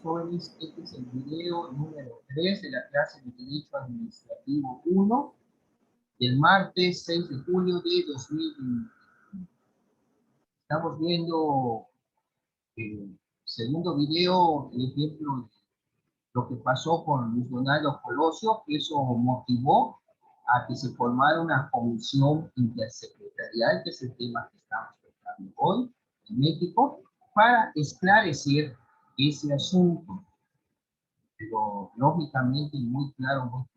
jóvenes, este es el video número 3 de la clase de Derecho Administrativo 1 del martes 6 de julio de 2020. Estamos viendo el segundo video, el ejemplo de lo que pasó con Luis Donaldo Colosio, que eso motivó a que se formara una comisión intersecretarial, que es el tema que estamos tratando hoy en México, para esclarecer ese asunto. Pero lógicamente muy claro, no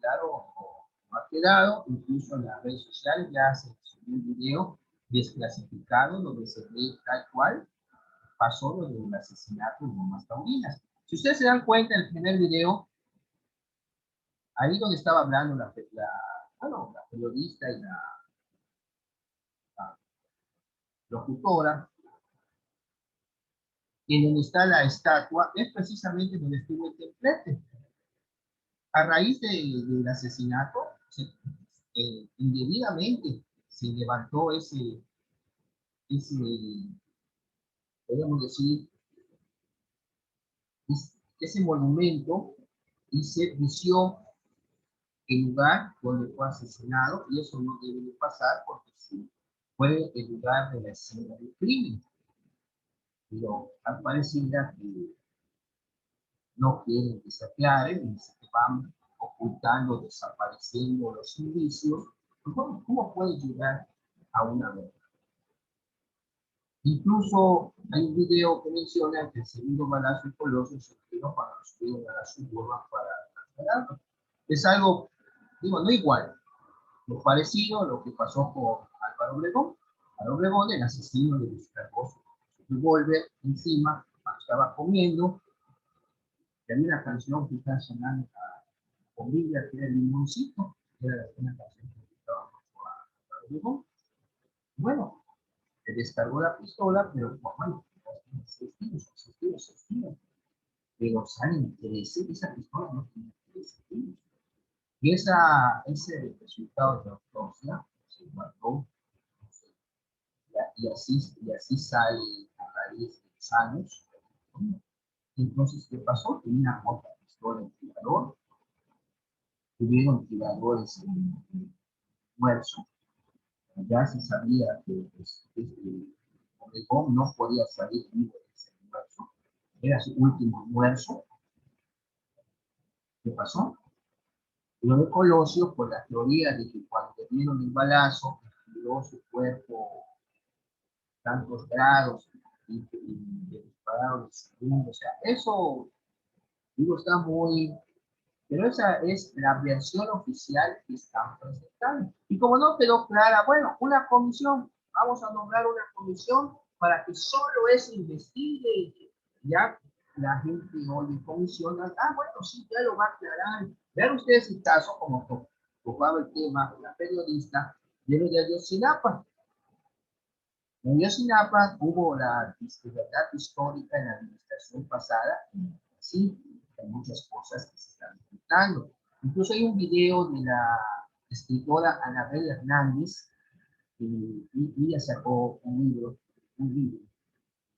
ha quedado. Incluso en las redes sociales ya se subió un video desclasificado donde se ve tal cual pasó lo del asesinato de Lomas Taurinas. Si ustedes se dan cuenta en el primer video, ahí donde estaba hablando la periodista y la locutora, en donde está la estatua, es precisamente donde estuvo el templete. A raíz del asesinato, indebidamente se levantó ese, podríamos decir, ese monumento y se vició el lugar donde fue asesinado, y eso no debe de pasar porque sí, fue el lugar de la escena del crimen. Pero al parecer que no quieren que se aclare, y se van ocultando, desapareciendo los indicios. ¿Cómo puede llegar a una verdad? Incluso hay un video que menciona que el segundo balazo en Colosio se tiró cuando subieron a la suburban para transferirlo. Es algo, digo, no igual, lo parecido a lo que pasó con Álvaro Obregón. Álvaro Obregón, el asesino de descargó su revólver encima cuando estaba comiendo. Y había una canción que está sonando a Bombilla, que era el limoncito, que era una canción que gustaba mucho a Álvaro Obregón. Bueno, se descargó la pistola, pero bueno, 6 tiros, pero salen 13, esa pistola no tiene 13 tiros. Y ese resultado de la autopsia se guardó, y así sale a raíz de los años. Entonces, ¿qué pasó? Tenía otra pistola en tirador, tuvieron tiradores en Muerzo. Ya se sabía que Obregón no podía salir vivo de ese almuerzo, era su último almuerzo. ¿Qué pasó? Lo de Colosio, por la teoría de que cuando le dieron el balazo, giró su cuerpo tantos grados y le dispararon el segundo. O sea, eso, digo, está muy... Pero esa es la versión oficial que están presentando. Y como no quedó clara, bueno, una comisión, vamos a nombrar una comisión para que solo eso investigue. Ya la gente oye comisión, bueno, sí, ya lo va a aclarar. Vean ustedes el caso, como tocaba el tema de la periodista, de lo de Ayotzinapa. En Ayotzinapa hubo la verdad histórica en la administración pasada, sí, hay muchas cosas que se están ocultando. Incluso hay un video de la escritora Anabel Hernández, y ella sacó un libro,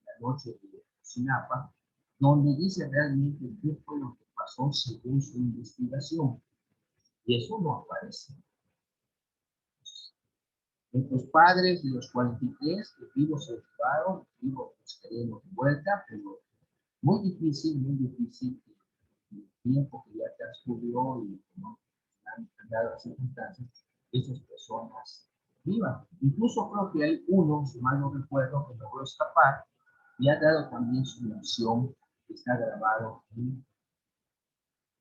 La noche de Ayotzinapa, donde dice realmente qué fue lo que pasó según su investigación. Y eso no aparece. Nuestros padres de los 43, que vivos se llevaron, vivos los queremos de vuelta, pero muy difícil el tiempo que ya transcurrió y que no han dado las circunstancias, esas personas vivan. Incluso creo que hay uno, si mal no recuerdo, que logró escapar y ha dado también su versión, que está grabado en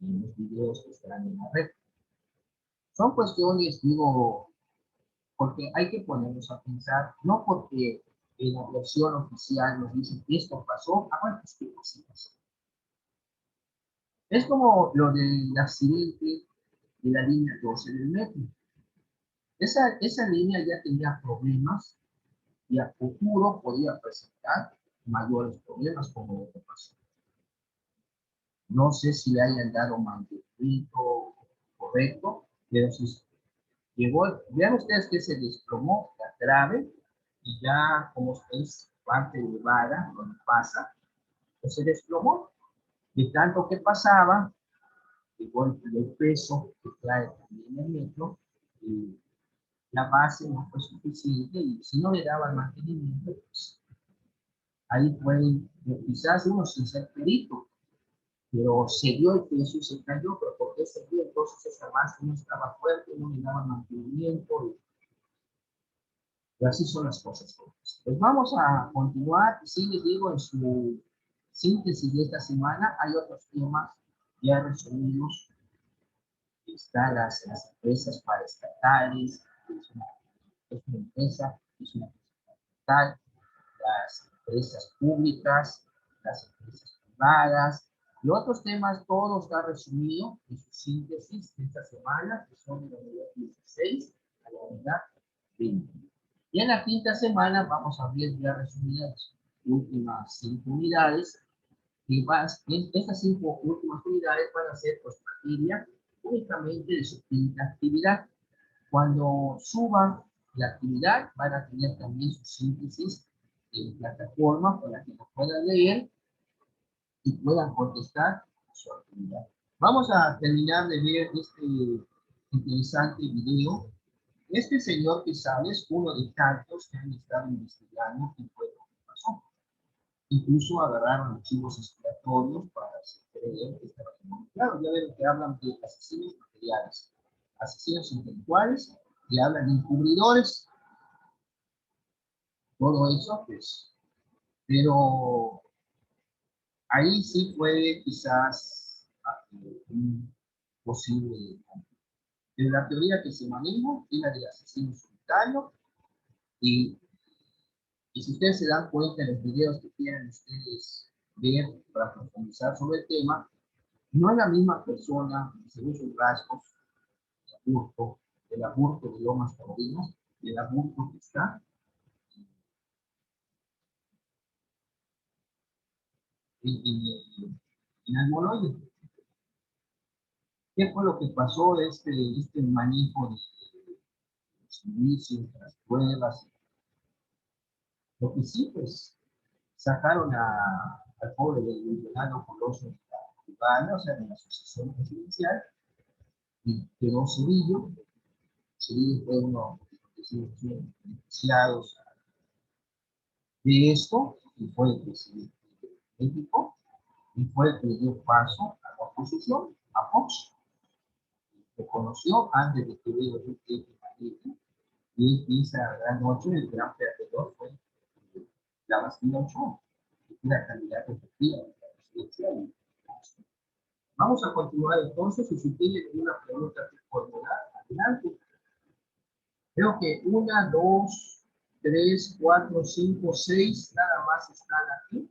los videos que están en la red. Son cuestiones, digo, porque hay que ponernos a pensar, no porque en la versión oficial nos dicen que esto pasó, bueno, es que así pasó. Es como lo del accidente de la línea 12 del metro. Esa línea ya tenía problemas y a futuro podía presentar mayores problemas como lo que pasó. No sé si le hayan dado mantenimiento correcto, pero si llegó, vean ustedes que se desplomó la trave y ya como es parte elevada donde pasa, pues se desplomó. De tanto que pasaba, el golpe del peso que trae también el metro, y la base no fue suficiente y si no le daba el mantenimiento, pues ahí fue, quizás uno sin ser perito, pero se dio el peso y se cayó, pero porque se dio, entonces esa base no estaba fuerte, no le daba mantenimiento, y así son las cosas. Pues vamos a continuar, sí les digo, en su síntesis de esta semana hay otros temas ya resumidos. Están las empresas paraestatales, es una empresa, es una empresa estatal, las empresas públicas, las empresas privadas, y otros temas, todo está resumido en su síntesis de esta semana, que son de la unidad 16 a la unidad 20. Y en la quinta semana vamos a ver ya resumidas las últimas 5 unidades, y estas 5 últimas unidades van a ser pues materia únicamente de su quinta actividad. Cuando suban la actividad, van a tener también su síntesis en plataforma para que lo puedan leer y puedan contestar su actividad. Vamos a terminar de ver este interesante video. Este señor que sale es uno de tantos que han estado investigando qué fue lo que pasó. Incluso agarraron archivos exploratorios para creer que estaba involucrado. Ya ven que hablan de asesinos materiales, asesinos intelectuales, y hablan de encubridores, todo eso, pues. Pero ahí sí fue quizás un posible. En la teoría que se maneja es la del asesino solitario, y, y si ustedes se dan cuenta en los videos que quieren ustedes ver para profundizar sobre el tema, no es la misma persona, según sus rasgos, el aburto de Lomas Taurinas, y el aburto que está en Almoloya. ¿Qué fue lo que pasó de este manejo de servicios, de las pruebas? Lo que sí, pues, sacaron al pobre del Millonario Coloso de la Cubana, o sea, de la asociación presidencial, y quedó Cedillo. Cedillo fue uno de los beneficiados de esto, y fue el presidente de México, y fue el que dio paso a la oposición, a Fox, que conoció antes de que hubiera un jefe Madrid, y esa gran noche el gran perdedor fue la Bastilla Ochoa, que era candidata efectiva a la presidencia. Vamos a continuar entonces, y si tienen una pregunta que formular, adelante. Creo que 1, 2, 3, 4, 5, 6, nada más están aquí.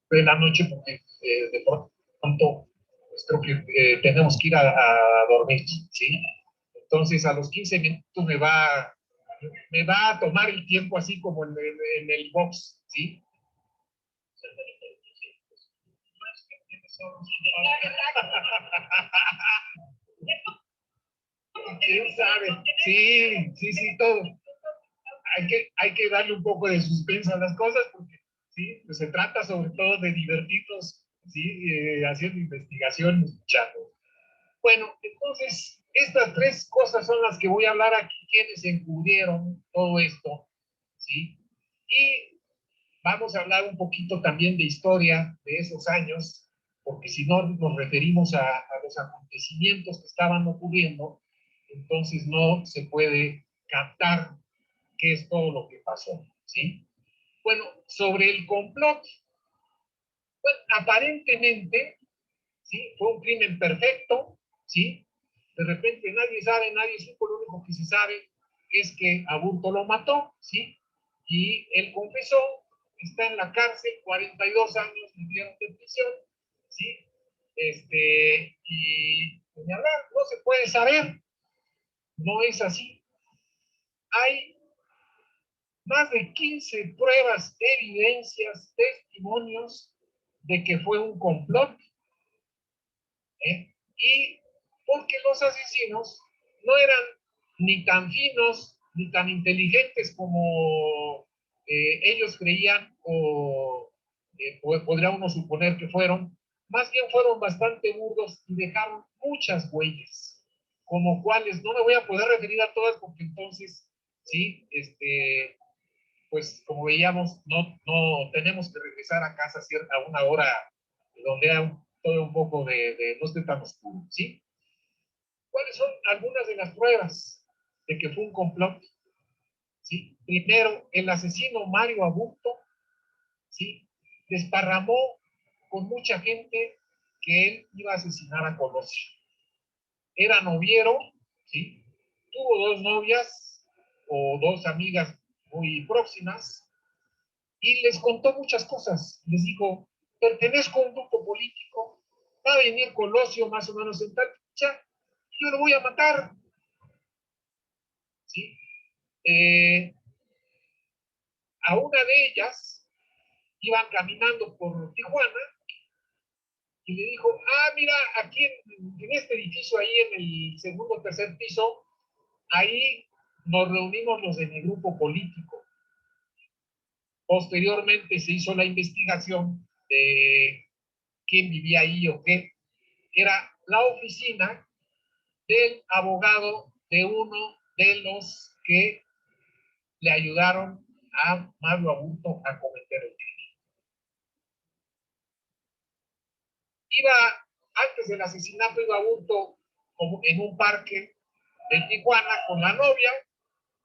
De la noche porque de pronto pues, creo que tenemos que ir a dormir, ¿sí? Entonces a los 15 minutos me va a tomar el tiempo así como en el box, ¿sí? ¿Quién sabe? Sí, sí, sí, todo. Hay que darle un poco de suspenso a las cosas porque sí, pues se trata sobre todo de divertirnos, sí, haciendo investigación, escuchando. Bueno, entonces, estas tres cosas son las que voy a hablar aquí, quienes encubrieron todo esto, ¿sí? Y vamos a hablar un poquito también de historia de esos años, porque si no nos referimos a los acontecimientos que estaban ocurriendo, entonces no se puede captar qué es todo lo que pasó, ¿sí? Bueno, sobre el complot, bueno, aparentemente, ¿sí? Fue un crimen perfecto, ¿sí? De repente nadie sabe, nadie supo, lo único que se sabe es que Aburto lo mató, ¿sí? Y él confesó, está en la cárcel, 42 años vivieron de prisión, ¿sí? Y señalar, no se puede saber, no es así. Hay más de 15 pruebas, evidencias, testimonios de que fue un complot. Y porque los asesinos no eran ni tan finos ni tan inteligentes como ellos creían o podría uno suponer que fueron, más bien fueron bastante burdos y dejaron muchas huellas, como cuales no me voy a poder referir a todas porque entonces, sí, pues como veíamos, no tenemos que regresar a casa a una hora donde hay todo un poco no esté tan oscuro, ¿sí? ¿Cuáles son algunas de las pruebas de que fue un complot? ¿Sí? Primero, el asesino Mario Aburto, ¿sí? Desparramó con mucha gente que él iba a asesinar a Colosio. Era noviero, ¿sí? Tuvo dos novias o dos amigas muy próximas y les contó muchas cosas. Les dijo, pertenezco a un grupo político, va a venir Colosio más o menos en tal fecha y yo lo voy a matar. ¿Sí? A una de ellas iban caminando por Tijuana y le dijo, mira, aquí en este edificio, ahí en el segundo o tercer piso, ahí nos reunimos los de mi grupo político. Posteriormente se hizo la investigación de quién vivía ahí o qué. Era la oficina del abogado de uno de los que le ayudaron a Mario Aburto a cometer el crimen. Antes del asesinato, iba Aburto como en un parque de Tijuana con la novia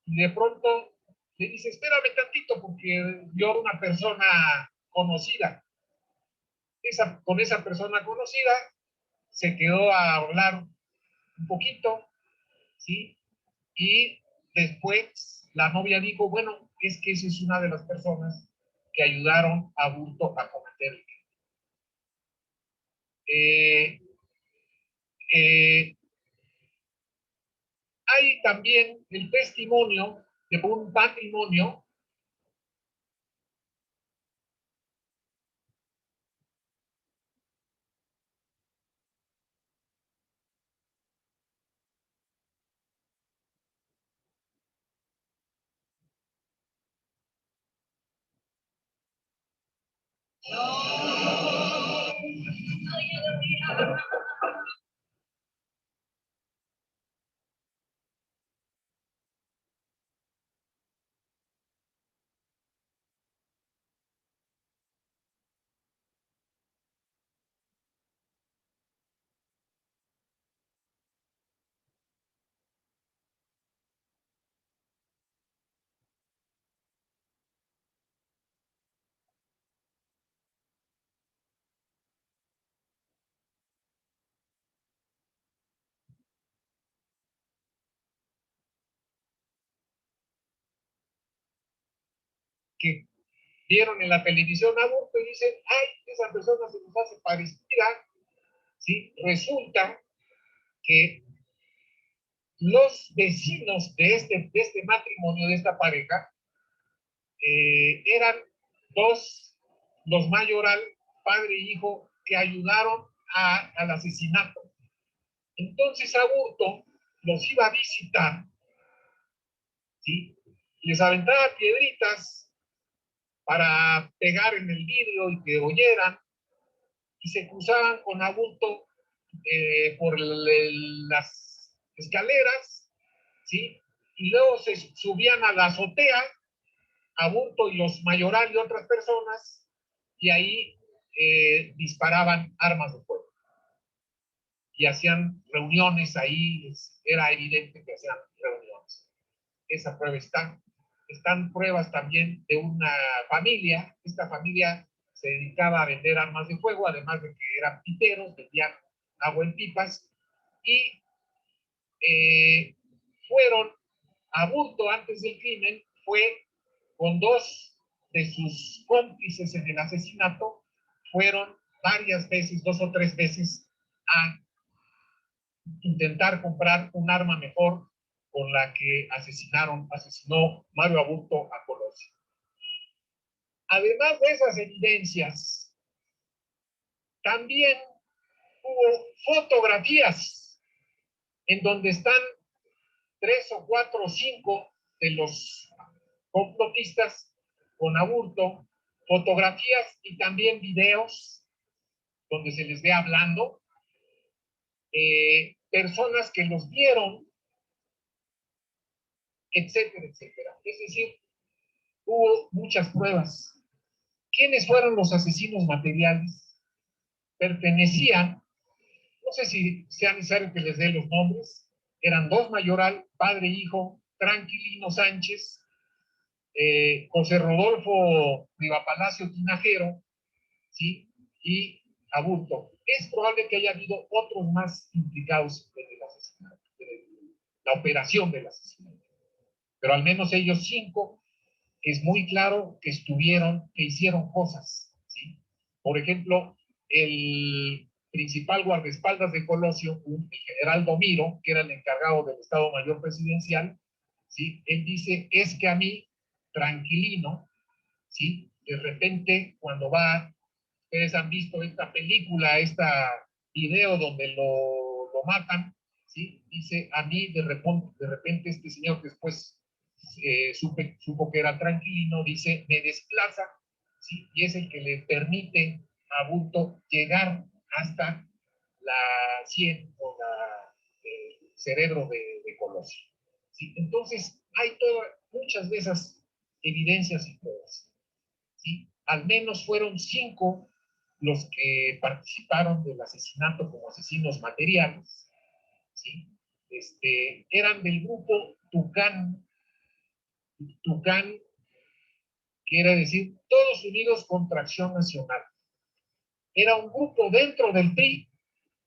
y de pronto le dice, espérame tantito porque vio una persona conocida. Con esa persona conocida se quedó a hablar un poquito, ¿sí? Y después la novia dijo, bueno, es que esa es una de las personas que ayudaron a Aburto a cometer el crimen. Hay también el testimonio de un patrimonio que vieron en la televisión a Aburto y dicen, ay, esa persona se nos hace parecida, ¿sí? Resulta que los vecinos de este matrimonio, de esta pareja, eran los mayoral, padre e hijo, que ayudaron al asesinato. Entonces Aburto los iba a visitar, ¿sí? Les aventaba piedritas para pegar en el vidrio y que oyeran, y se cruzaban con Aburto por las escaleras, ¿sí? Y luego se subían a la azotea, Aburto y los mayoral y otras personas, y ahí disparaban armas de fuego. Y hacían reuniones ahí, era evidente que hacían reuniones. Esa prueba está. Están pruebas también de una familia. Esta familia se dedicaba a vender armas de fuego, además de que eran piperos, vendían agua en pipas, y fueron a Aburto antes del crimen, fue con dos de sus cómplices en el asesinato, fueron varias veces, 2 o 3 veces, a intentar comprar un arma mejor con la que asesinó Mario Aburto a Colosio. Además de esas evidencias, también hubo fotografías en donde están 3 o 4 o 5 de los complotistas con Aburto, fotografías y también videos donde se les ve hablando, personas que los vieron, etcétera, etcétera. Es decir, hubo muchas pruebas. ¿Quiénes fueron los asesinos materiales? Pertenecían, no sé si sea necesario que les dé los nombres, eran dos mayoral, padre e hijo, Tranquilino Sánchez, José Rodolfo Rivapalacio Tinajero, ¿sí? Y Aburto. Es probable que haya habido otros más implicados en el asesinato, en la operación del asesinato. Pero al menos ellos 5, es muy claro que estuvieron, que hicieron cosas, ¿sí? Por ejemplo, el principal guardaespaldas de Colosio, el general Domiro, que era el encargado del Estado Mayor Presidencial, ¿sí? Él dice, es que a mí, Tranquilino, ¿sí? De repente, cuando va, ustedes han visto esta película, esta video donde lo matan, ¿sí? Dice, a mí de repente este señor que después supo que era Tranquilino, dice, me desplaza, ¿sí? Y es el que le permite a Aburto llegar hasta la sien o el cerebro de Colosio, ¿sí? Entonces, hay muchas de esas evidencias y pruebas, ¿sí? Al menos fueron 5 los que participaron del asesinato como asesinos materiales, ¿sí? Eran del grupo Tucán, quiere decir Todos Unidos contra Acción Nacional. Era un grupo dentro del PRI,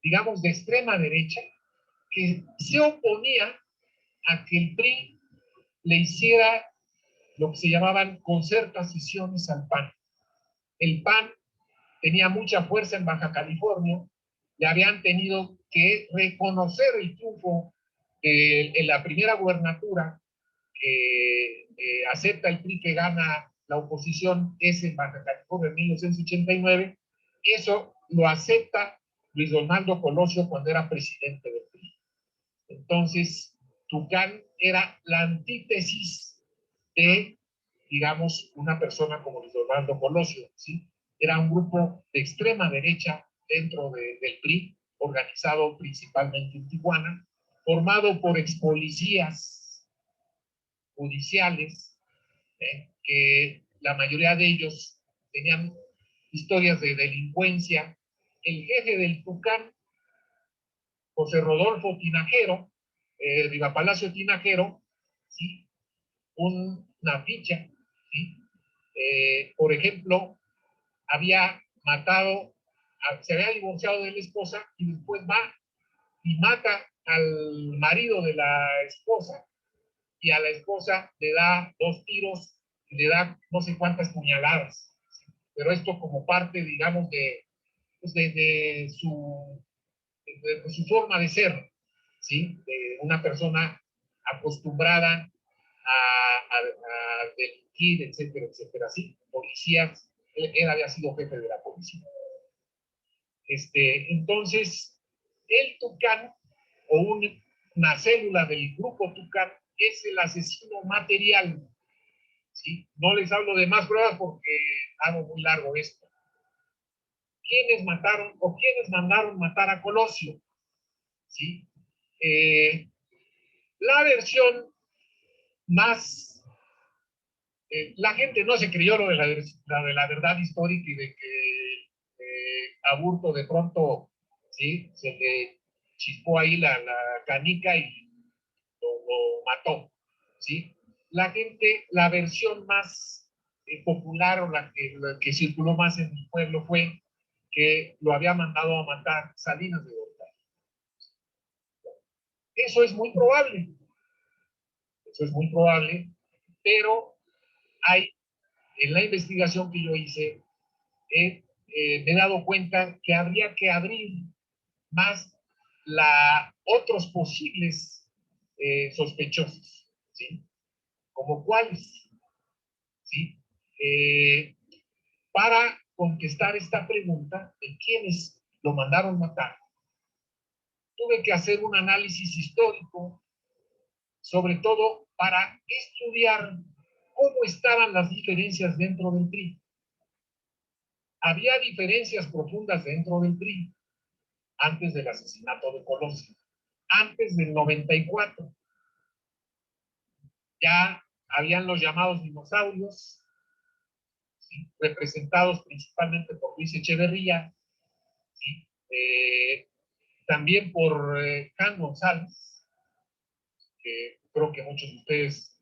digamos de extrema derecha, que se oponía a que el PRI le hiciera lo que se llamaban concertaciones al PAN. El PAN tenía mucha fuerza en Baja California, le habían tenido que reconocer el triunfo en la primera gubernatura que acepta el PRI que gana la oposición, es en Baja California en 1989. Eso lo acepta Luis Donaldo Colosio cuando era presidente del PRI. Entonces, Tucán era la antítesis de, digamos, una persona como Luis Donaldo Colosio, ¿sí? Era un grupo de extrema derecha dentro del PRI, organizado principalmente en Tijuana, formado por expolicías judiciales, que la mayoría de ellos tenían historias de delincuencia. El jefe del Tucán, José Rodolfo Tinajero, Rivapalacio Tinajero, ¿sí? Una ficha, ¿sí? Por ejemplo, había matado, se había divorciado de la esposa y después va y mata al marido de la esposa y a la esposa le da 2 tiros y le da no sé cuántas puñaladas. Pero esto como parte, digamos, pues de su forma de ser, ¿sí? De una persona acostumbrada a delinquir, etcétera, etcétera, ¿sí? Policías, él había sido jefe de la policía. Entonces, el Tucán, o una célula del grupo Tucán, es el asesino material, ¿sí? No les hablo de más pruebas porque hago muy largo esto. ¿Quiénes mataron o quiénes mandaron matar a Colosio? ¿Sí? La versión más... la gente no se creyó lo de la verdad histórica y de que Aburto de pronto, ¿sí? Se le chispó ahí la canica y lo mató, ¿sí? La gente, la versión más popular o la que circuló más en el pueblo fue que lo había mandado a matar Salinas de Gortari. Eso es muy probable. Eso es muy probable, pero hay, en la investigación que yo hice, me he dado cuenta que habría que abrir más otros posibles sospechosos, ¿sí? ¿Como cuáles? ¿Sí? Para contestar esta pregunta de quiénes lo mandaron matar, tuve que hacer un análisis histórico, sobre todo para estudiar cómo estaban las diferencias dentro del PRI. Había diferencias profundas dentro del PRI antes del asesinato de Colosio, antes del 94. Ya habían los llamados dinosaurios, ¿sí?, representados principalmente por Luis Echeverría, ¿sí?, también por Jan González, que creo que muchos de ustedes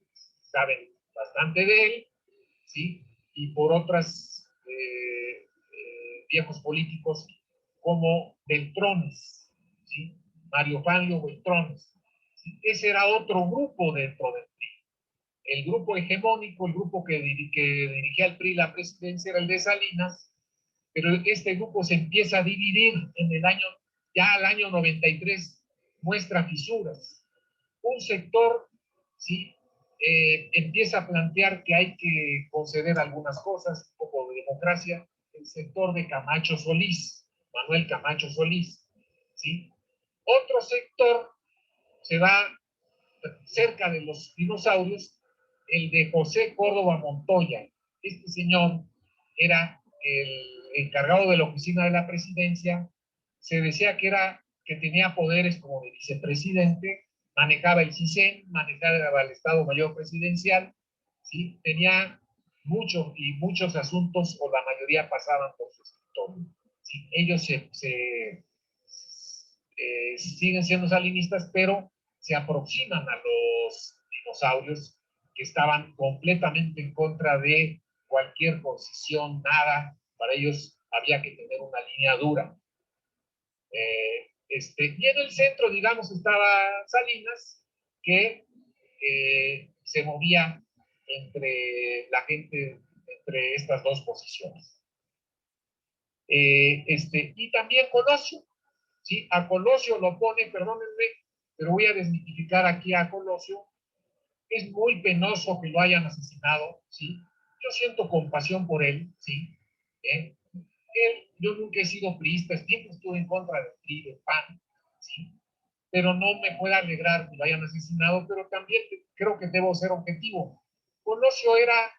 saben bastante de él, ¿sí?, y por otras viejos políticos como Beltrones, ¿sí?, Mario Panio Beltrones. ¿Sí? Ese era otro grupo dentro del PRI. El grupo hegemónico, el grupo que dirigía al PRI la presidencia era el de Salinas, pero este grupo se empieza a dividir en el año, ya al año 93, muestra fisuras. Un sector, ¿sí?, empieza a plantear que hay que conceder algunas cosas, un poco de democracia, el sector de Camacho Solís, Manuel Camacho Solís, ¿sí? Otro sector se va cerca de los dinosaurios, el de José Córdoba Montoya. Este señor era el encargado de la oficina de la presidencia, se decía que tenía poderes como de vicepresidente, manejaba el CISEN, manejaba el Estado Mayor Presidencial, ¿sí? Tenía muchos asuntos, o la mayoría pasaban por su escritorio. ¿Sí? Ellos siguen siendo salinistas, pero se aproximan a los dinosaurios, que estaban completamente en contra de cualquier concesión, nada. Para ellos había que tener una línea dura. Y en el centro, digamos, estaba Salinas, que se movía entre la gente, entre estas dos posiciones. Y también Colosio, ¿sí? A Colosio lo pone, perdónenme, pero voy a desmitificar aquí a Colosio. Es muy penoso que lo hayan asesinado, ¿sí? Yo siento compasión por él, ¿sí? Yo nunca he sido priista, siempre estuve en contra del PRI, del PAN, ¿sí? Pero no me puede alegrar que lo hayan asesinado, pero también creo que debo ser objetivo. Colosio era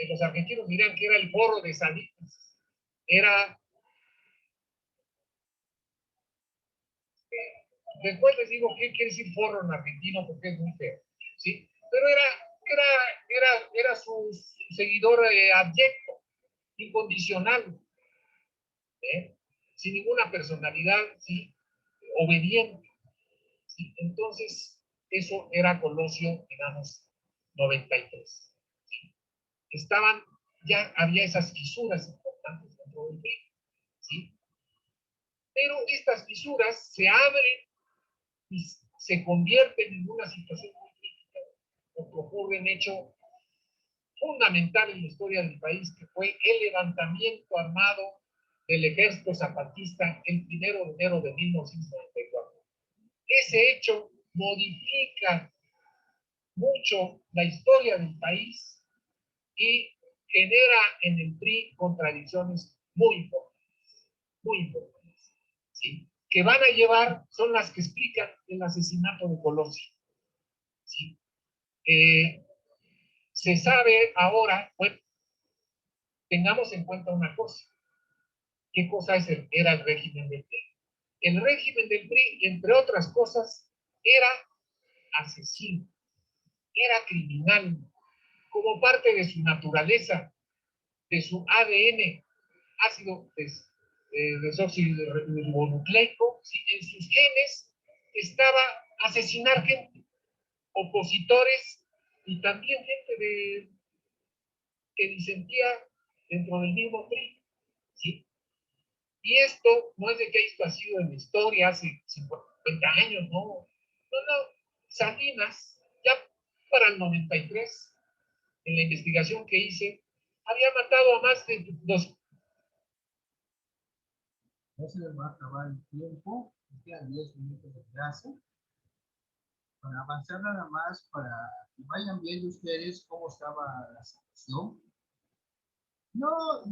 los argentinos dirán que era el forro de Salinas. Era, después les digo qué quiere decir forro en argentino, porque es muy feo, ¿sí? Pero era su seguidor abyecto, incondicional, sin ninguna personalidad, ¿sí? Obediente, ¿sí? Entonces, eso era Colosio, digamos, 93. ¿Sí? Ya había esas fisuras importantes dentro del PRI, ¿sí? Pero estas fisuras se abren y se convierten en una situación muy crítica, porque ocurre un hecho fundamental en la historia del país, que fue el levantamiento armado del ejército zapatista el 1 de enero de 1994. Ese hecho modifica mucho la historia del país y genera en el PRI contradicciones muy importantes, ¿sí? Que van a llevar, son las que explican el asesinato de Colosio, ¿sí? Se sabe ahora, bueno, tengamos en cuenta una cosa. ¿Qué cosa era el régimen del PRI? El régimen del PRI, entre otras cosas, era asesino, era criminal, como parte de su naturaleza, de su ADN, ácido desoxirribonucleico, en sus genes estaba asesinar gente, opositores y también gente que disentía dentro del mismo PRI, ¿sí? Y esto no es de que esto ha sido en la historia hace 50 años, no. No. Salinas, ya para el 93, en la investigación que hice, había matado a más de dos. No se les va a acabar el tiempo, quedan 10 minutos de clase. Para avanzar nada más, para que vayan viendo ustedes cómo estaba la situación. No,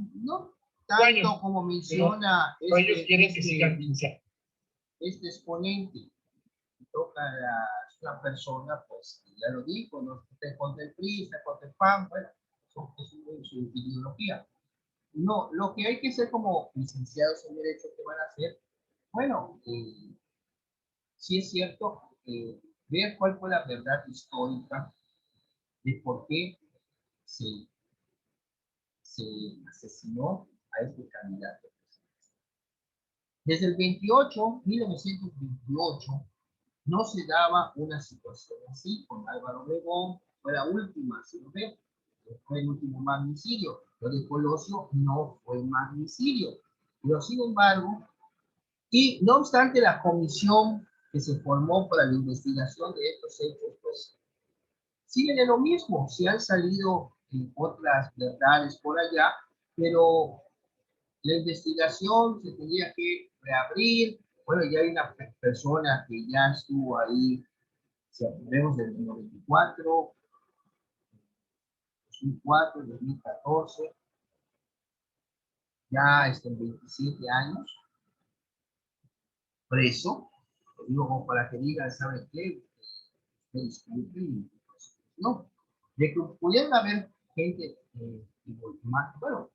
tanto como menciona ellos quieren que sigan 15 años. Este exponente, toca a una persona, pues, ya lo dijo, no esté contra el PRI, está contra el PAN, bueno, eso es su ideología. No, lo que hay que hacer como licenciados en Derecho, que van a hacer, bueno, sí es cierto, ver cuál fue la verdad histórica de por qué se asesinó a este candidato. Desde el 1928, no se daba una situación así con Álvaro Obregón, fue la última, si lo ve, fue el último magnicidio. Lo de Colosio no fue magnicidio, pero sin embargo, y no obstante la comisión que se formó para la investigación de estos hechos, pues siguen en lo mismo, se han salido otras verdades por allá, pero la investigación se tenía que reabrir. Bueno, ya hay una persona que ya estuvo ahí, si vemos del 94, 2004, 2014, ya en 27 años, preso. Lo digo como para que digan, ¿saben qué? Disculpen, no. De que pudieran haber gente más, bueno,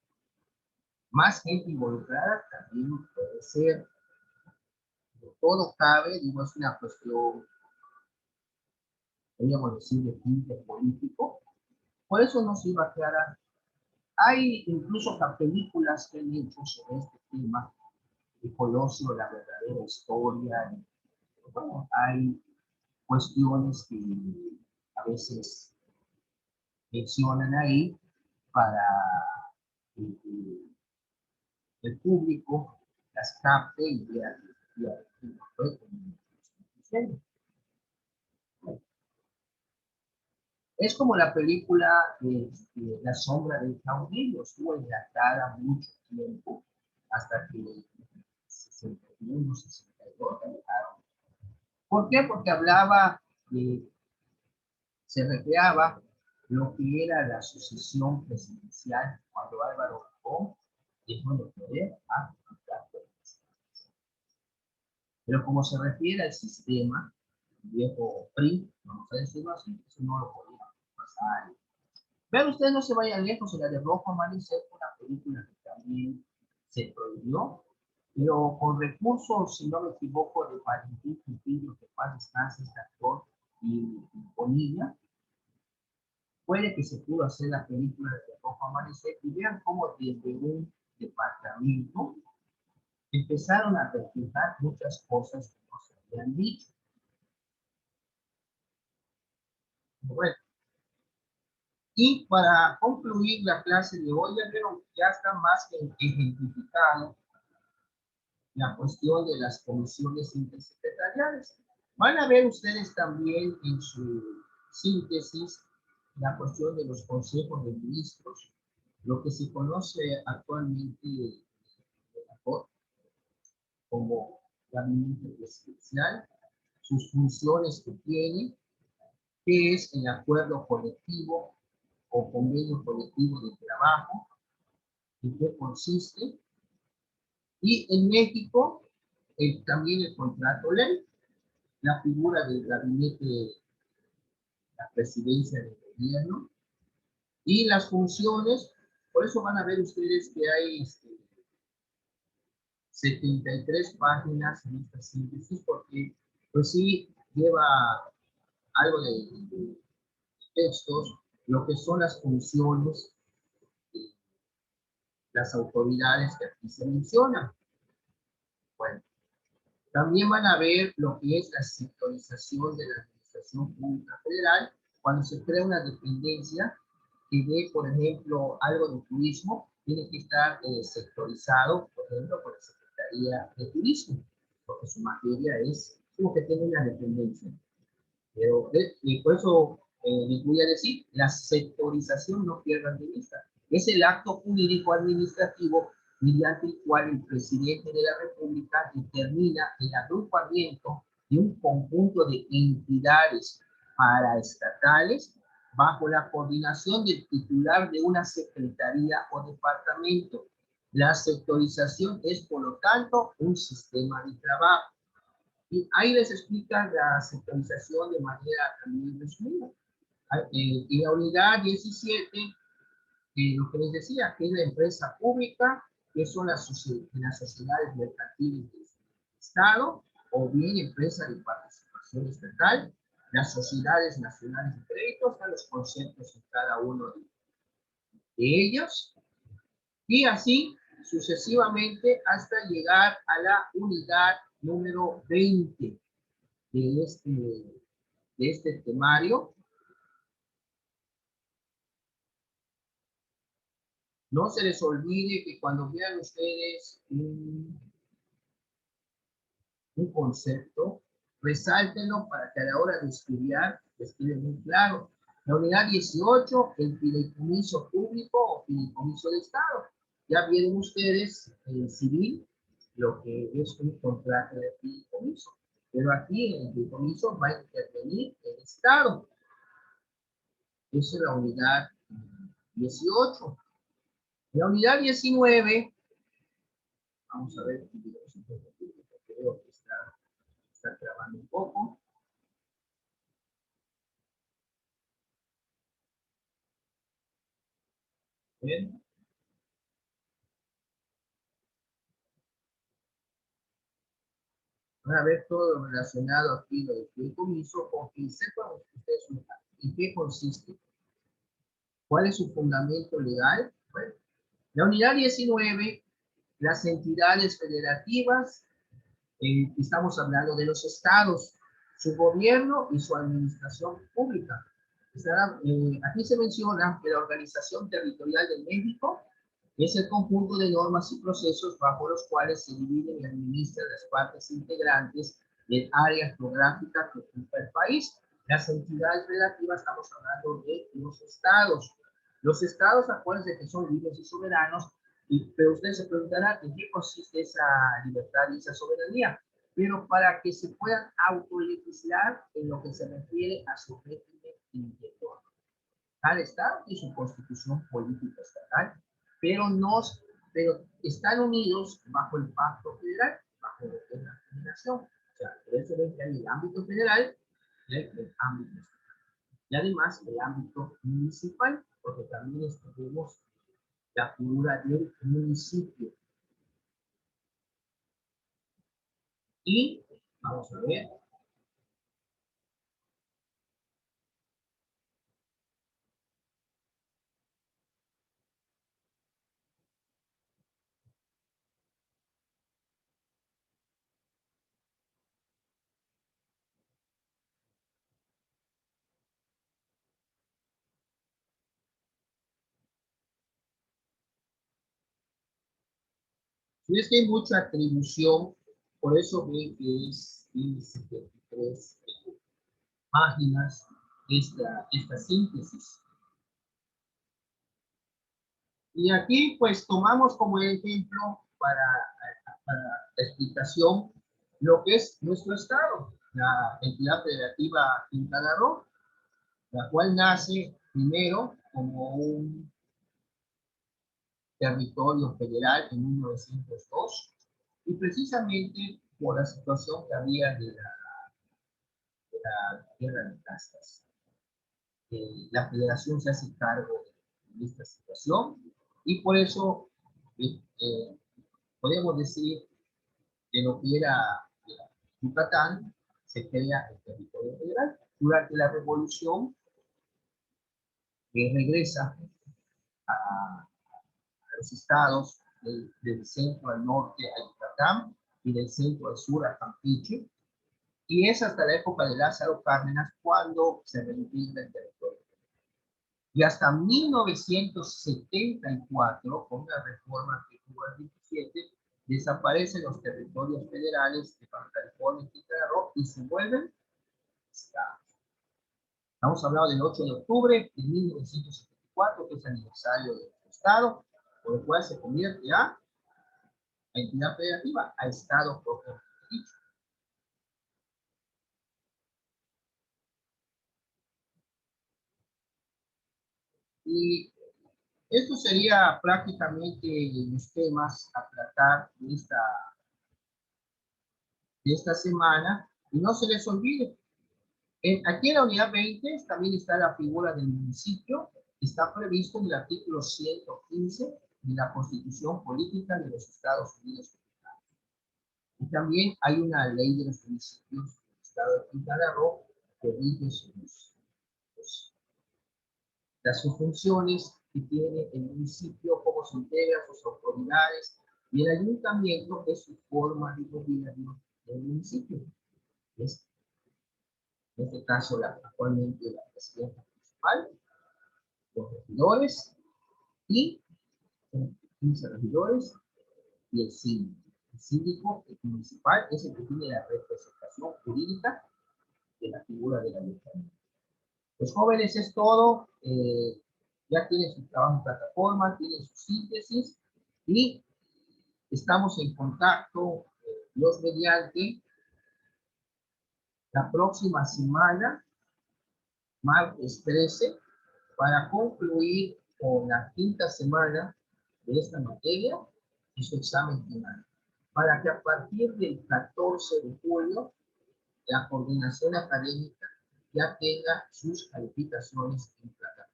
más gente involucrada también puede ser. Todo cabe, digo, es una cuestión, podríamos decir, de tinte político. Por eso no se iba a aclarar. Hay incluso películas que han hecho sobre este tema, de Colosio, la verdadera historia. Bueno, hay cuestiones que a veces mencionan ahí para que el público las capte y vea es como la película La sombra del caudillo, estuvo enlatada mucho tiempo hasta que 61, 62 la dejaron. ¿Por qué? Porque hablaba, se recreaba lo que era la sucesión presidencial cuando Álvaro Obregón dejó de poder a Ricardo. Pero como se refiere al sistema, el viejo PRI, vamos a decirlo así, eso no lo podía pasar. Vean ustedes, no se vayan lejos, la de Rojo Amanecer fue una película que también se prohibió, pero con recursos, si no me equivoco, de Valentín Trujillo, que paz descanse, este actor, y Bonilla, puede que se pudo hacer la película de Rojo Amanecer, y vean cómo desde un departamento empezaron a reflejar muchas cosas que no se habían dicho. Bueno, y para concluir la clase de hoy, ya vieron, ya está más que ejemplificado la cuestión de las comisiones intersecretariales. Van a ver ustedes también en su síntesis la cuestión de los consejos de ministros, lo que se conoce actualmente como gabinete presidencial, sus funciones que tiene, qué es el acuerdo colectivo o convenio colectivo de trabajo, en qué consiste, y en México también el contrato ley, la figura del gabinete, la presidencia del gobierno y las funciones. Por eso van a ver ustedes que hay 73 páginas en esta síntesis, porque pues sí lleva algo de textos, lo que son las funciones de las autoridades que aquí se mencionan. Bueno, también van a ver lo que es la sectorización de la Administración Pública Federal, cuando se crea una dependencia que ve, por ejemplo, algo de turismo, tiene que estar sectorizado, por ejemplo, por la Secretaría de Turismo, porque su materia es como que tiene una dependencia. Pero por eso les voy a decir, la sectorización no pierdan de vista. Es el acto jurídico administrativo mediante el cual el presidente de la República determina el agrupamiento de un conjunto de entidades paraestatales bajo la coordinación del titular de una secretaría o departamento. La sectorización es, por lo tanto, un sistema de trabajo. Y ahí les explica la sectorización de manera también resumida. En la unidad 17, lo que les decía, que es la empresa pública, que son las sociedades mercantiles del Estado, o bien empresas de participación estatal, las sociedades nacionales de crédito, están los conceptos en cada uno de ellos, y así sucesivamente hasta llegar a la unidad número 20 de este temario. No se les olvide que cuando vean ustedes un concepto, resáltenlo para que a la hora de estudiar les quede muy claro. La unidad 18, el fideicomiso público o fideicomiso de Estado. Ya vieron ustedes en civil lo que es un contrato de fideicomiso. Pero aquí en el fideicomiso va a intervenir el Estado. Esa es la unidad 18. La unidad 19, vamos a ver, creo que está grabando un poco. Bien. Van a ver todo lo relacionado aquí, lo del fideicomiso, o que sepan ustedes en qué consiste, cuál es su fundamento legal. Bueno, la unidad 19, las entidades federativas, estamos hablando de los estados, su gobierno y su administración pública. Aquí se menciona que la Organización Territorial de México es el conjunto de normas y procesos bajo los cuales se dividen y administran las partes integrantes del área geográfica que ocupa el país. Las entidades relativas, estamos hablando de los estados. Los estados, acuérdense que son libres y soberanos, pero ustedes se preguntarán en qué consiste esa libertad y esa soberanía. Pero para que se puedan autolegislar en lo que se refiere a su régimen interior. Cada estado tiene su constitución política estatal, pero, pero están unidos bajo el pacto federal, bajo lo que es la federación. O sea, por eso ven que hay el ámbito federal y el ámbito estatal. Y además el ámbito municipal, porque también tenemos la figura del municipio. Y vamos a ver. Y es que hay mucha atribución, por eso ven que es 73 páginas esta síntesis. Y aquí pues tomamos como ejemplo para la explicación lo que es nuestro estado, la entidad federativa Quintana Roo, la cual nace primero como un territorio federal en 1902 y precisamente por la situación que había de la guerra de castas. La federación se hace cargo de esta situación y por eso podemos decir que lo que era Yucatán se crea el territorio federal. Durante la revolución regresa a los estados del centro al norte a Yucatán y del centro al sur a Campeche, y es hasta la época de Lázaro Cárdenas cuando se reintegra el territorio. Y hasta 1974, con la reforma que tuvo el 27, desaparecen los territorios federales de Baja California y Quintana Roo y se vuelven estados. Estamos hablando del 8 de octubre de 1974, que es el aniversario del estado, por el cual se convierte a entidad federativa, a estado propio dicho. Y Esto sería prácticamente los temas a tratar de esta semana. Y no se les olvide, aquí en la unidad 20 también está la figura del municipio. Está previsto en el artículo 115 de la Constitución Política de los Estados Unidos. Y también hay una ley de los municipios del estado de Quintana Roo que rige las funciones que tiene el municipio, cómo se integra, sus autoridades, y el ayuntamiento es su forma de gobierno del municipio. Es, en este caso, actualmente la presidenta municipal, los regidores y 15 regidores y el síndico. El síndico municipal es el que tiene la representación jurídica de la figura del ayuntamiento. Los jóvenes es todo, ya tienen su trabajo en plataforma, tienen su síntesis y estamos en contacto, los mediante, la próxima semana, martes 13, para concluir con la quinta semana de esta materia y su examen final, para que a partir del 14 de julio la coordinación académica ya tenga sus calificaciones en plataforma.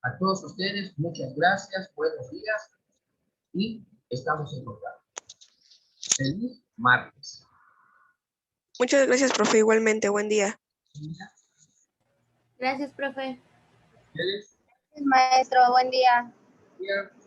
A todos ustedes, muchas gracias, buenos días y estamos en contacto. Feliz martes. Muchas gracias, profe. Igualmente, buen día. Gracias, profe. ¿Ustedes? Maestro, buen día. Bien.